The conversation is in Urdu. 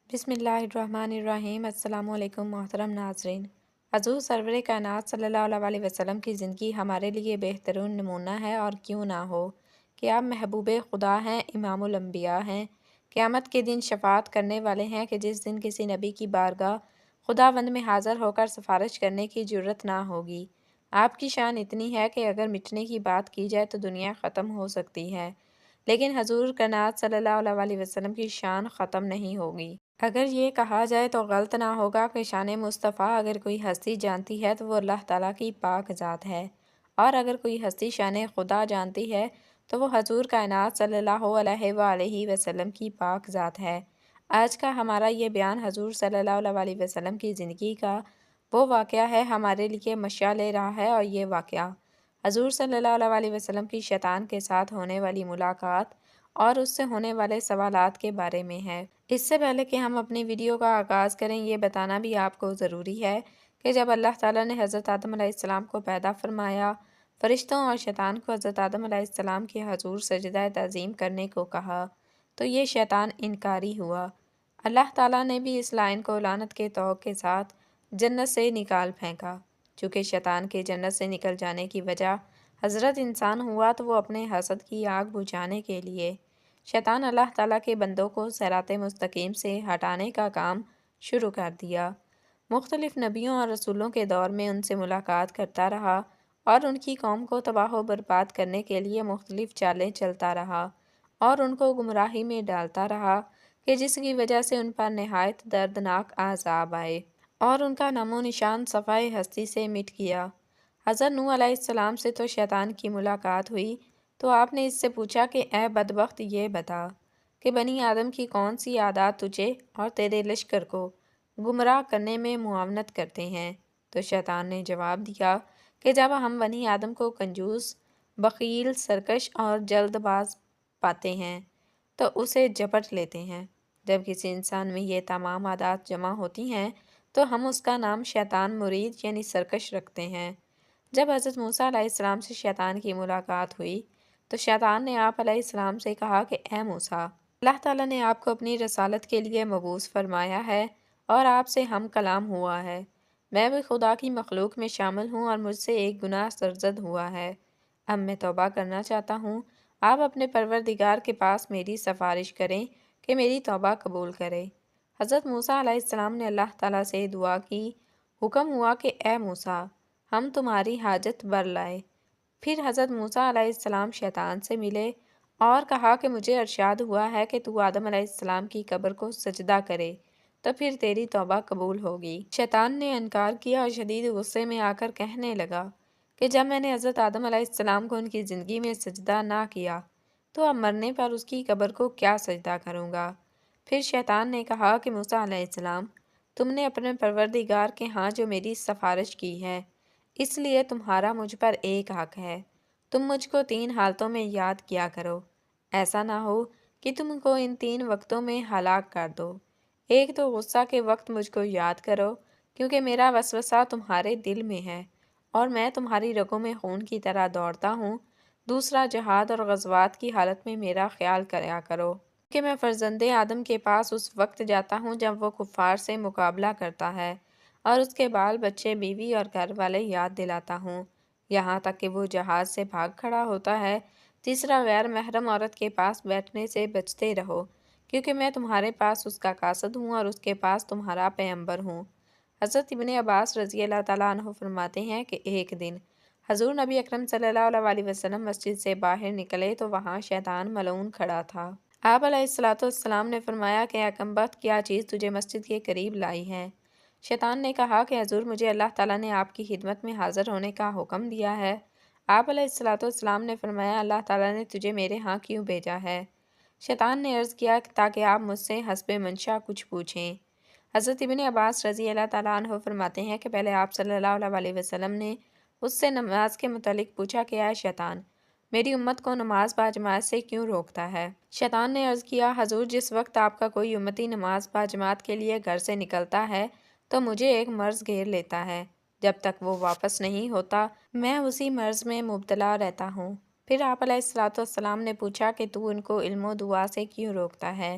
بسم اللہ الرحمن الرحیم۔ السلام علیکم محترم ناظرین۔ حضور سرور کائنات صلی اللہ علیہ وسلم کی زندگی ہمارے لیے بہترین نمونہ ہے، اور کیوں نہ ہو کہ آپ محبوب خدا ہیں، امام الانبیاء ہیں، قیامت کے دن شفاعت کرنے والے ہیں کہ جس دن کسی نبی کی بارگاہ خداوند میں حاضر ہو کر سفارش کرنے کی جرت نہ ہوگی۔ آپ کی شان اتنی ہے کہ اگر مٹنے کی بات کی جائے تو دنیا ختم ہو سکتی ہے، لیکن حضور کائنات صلی اللہ علیہ وسلم کی شان ختم نہیں ہوگی۔ اگر یہ کہا جائے تو غلط نہ ہوگا کہ شان مصطفیٰ اگر کوئی ہستی جانتی ہے تو وہ اللہ تعالیٰ کی پاک ذات ہے، اور اگر کوئی ہستی شان خدا جانتی ہے تو وہ حضور کائنات صلی اللہ علیہ وآلہ وسلم کی پاک ذات ہے۔ آج کا ہمارا یہ بیان حضور صلی اللہ علیہ وسلم کی زندگی کا وہ واقعہ ہے ہمارے لیے مشعل راہ ہے، اور یہ واقعہ حضور صلی اللہ علیہ وسلم کی شیطان کے ساتھ ہونے والی ملاقات اور اس سے ہونے والے سوالات کے بارے میں ہے۔ اس سے پہلے کہ ہم اپنی ویڈیو کا آغاز کریں، یہ بتانا بھی آپ کو ضروری ہے کہ جب اللہ تعالیٰ نے حضرت آدم علیہ السلام کو پیدا فرمایا، فرشتوں اور شیطان کو حضرت آدم علیہ السلام کے حضور سجدہ تعظیم کرنے کو کہا تو یہ شیطان انکاری ہوا۔ اللہ تعالیٰ نے بھی اس لائن کو لعنت کے طوق کے ساتھ جنت سے نکال پھینکا۔ چونکہ شیطان کے جنت سے نکل جانے کی وجہ حضرت انسان ہوا تو وہ اپنے حسد کی آگ بجھانے کے لیے شیطان اللہ تعالیٰ کے بندوں کو صراط مستقیم سے ہٹانے کا کام شروع کر دیا۔ مختلف نبیوں اور رسولوں کے دور میں ان سے ملاقات کرتا رہا اور ان کی قوم کو تباہ و برباد کرنے کے لیے مختلف چالیں چلتا رہا اور ان کو گمراہی میں ڈالتا رہا کہ جس کی وجہ سے ان پر نہایت دردناک عذاب آئے اور ان کا نام و نشان صفحۂ ہستی سے مٹ گیا۔ حضرت نوح علیہ السلام سے تو شیطان کی ملاقات ہوئی تو آپ نے اس سے پوچھا کہ اے بدبخت، یہ بتا کہ بنی آدم کی کون سی عادات تجھے اور تیرے لشکر کو گمراہ کرنے میں معاونت کرتے ہیں؟ تو شیطان نے جواب دیا کہ جب ہم بنی آدم کو کنجوس، بخیل، سرکش اور جلد باز پاتے ہیں تو اسے جپٹ لیتے ہیں۔ جب کسی انسان میں یہ تمام عادات جمع ہوتی ہیں تو ہم اس کا نام شیطان مرید یعنی سرکش رکھتے ہیں۔ جب حضرت موسیٰ علیہ السلام سے شیطان کی ملاقات ہوئی تو شیطان نے آپ علیہ السلام سے کہا کہ اے موسیٰ، اللہ تعالیٰ نے آپ کو اپنی رسالت کے لیے مبعوث فرمایا ہے اور آپ سے ہم کلام ہوا ہے۔ میں بھی خدا کی مخلوق میں شامل ہوں اور مجھ سے ایک گناہ سرزد ہوا ہے۔ اب میں توبہ کرنا چاہتا ہوں۔ آپ اپنے پروردگار کے پاس میری سفارش کریں کہ میری توبہ قبول کرے۔ حضرت موسیٰ علیہ السلام نے اللہ تعالیٰ سے دعا کی۔ حکم ہوا کہ اے موسیٰ، ہم تمہاری حاجت بر لائے۔ پھر حضرت موسیٰ علیہ السلام شیطان سے ملے اور کہا کہ مجھے ارشاد ہوا ہے کہ تو آدم علیہ السلام کی قبر کو سجدہ کرے تو پھر تیری توبہ قبول ہوگی۔ شیطان نے انکار کیا اور شدید غصے میں آ کر کہنے لگا کہ جب میں نے حضرت آدم علیہ السلام کو ان کی زندگی میں سجدہ نہ کیا تو اب مرنے پر اس کی قبر کو کیا سجدہ کروں گا۔ پھر شیطان نے کہا کہ موسیٰ علیہ السلام، تم نے اپنے پروردگار کے ہاں جو میری سفارش کی ہے، اس لیے تمہارا مجھ پر ایک حق ہے۔ تم مجھ کو 3 حالتوں میں یاد کیا کرو، ایسا نہ ہو کہ تم کو ان 3 وقتوں میں ہلاک کر دو۔ ایک تو غصہ کے وقت مجھ کو یاد کرو کیونکہ میرا وسوسہ تمہارے دل میں ہے اور میں تمہاری رگوں میں خون کی طرح دوڑتا ہوں۔ دوسرا، جہاد اور غزوات کی حالت میں میرا خیال کریا کرو کہ میں فرزند آدم کے پاس اس وقت جاتا ہوں جب وہ کفار سے مقابلہ کرتا ہے اور اس کے بال بچے، بیوی اور گھر والے یاد دلاتا ہوں یہاں تک کہ وہ جہاز سے بھاگ کھڑا ہوتا ہے۔ تیسرا، غیر محرم عورت کے پاس بیٹھنے سے بچتے رہو کیونکہ میں تمہارے پاس اس کا قاصد ہوں اور اس کے پاس تمہارا پیغمبر ہوں۔ حضرت ابن عباس رضی اللہ تعالیٰ عنہ فرماتے ہیں کہ ایک دن حضور نبی اکرم صلی اللہ علیہ وسلم مسجد سے باہر نکلے تو وہاں شیطان ملعون کھڑا تھا۔ آپ علیہ السلام نے فرمایا کہ اے کمبخت، کیا چیز تجھے مسجد کے قریب لائی ہے؟ شیطان نے کہا کہ حضور، مجھے اللہ تعالیٰ نے آپ کی خدمت میں حاضر ہونے کا حکم دیا ہے۔ آپ علیہ السلام نے فرمایا، اللہ تعالیٰ نے تجھے میرے ہاں کیوں بھیجا ہے؟ شیطان نے عرض کیا تاکہ آپ مجھ سے حسب منشا کچھ پوچھیں۔ حضرت ابن عباس رضی اللہ تعالیٰ عنہ فرماتے ہیں کہ پہلے آپ صلی اللہ علیہ وسلم نے اس سے نماز کے متعلق پوچھا کہ اے شیطان، میری امت کو نماز باجماعت سے کیوں روکتا ہے؟ شیطان نے عرض کیا، حضور، جس وقت آپ کا کوئی امتی نماز باجماعت کے لیے گھر سے نکلتا ہے تو مجھے ایک مرض گھیر لیتا ہے۔ جب تک وہ واپس نہیں ہوتا میں اسی مرض میں مبتلا رہتا ہوں۔ پھر آپ علیہ السلام نے پوچھا کہ تو ان کو علم و دعا سے کیوں روکتا ہے؟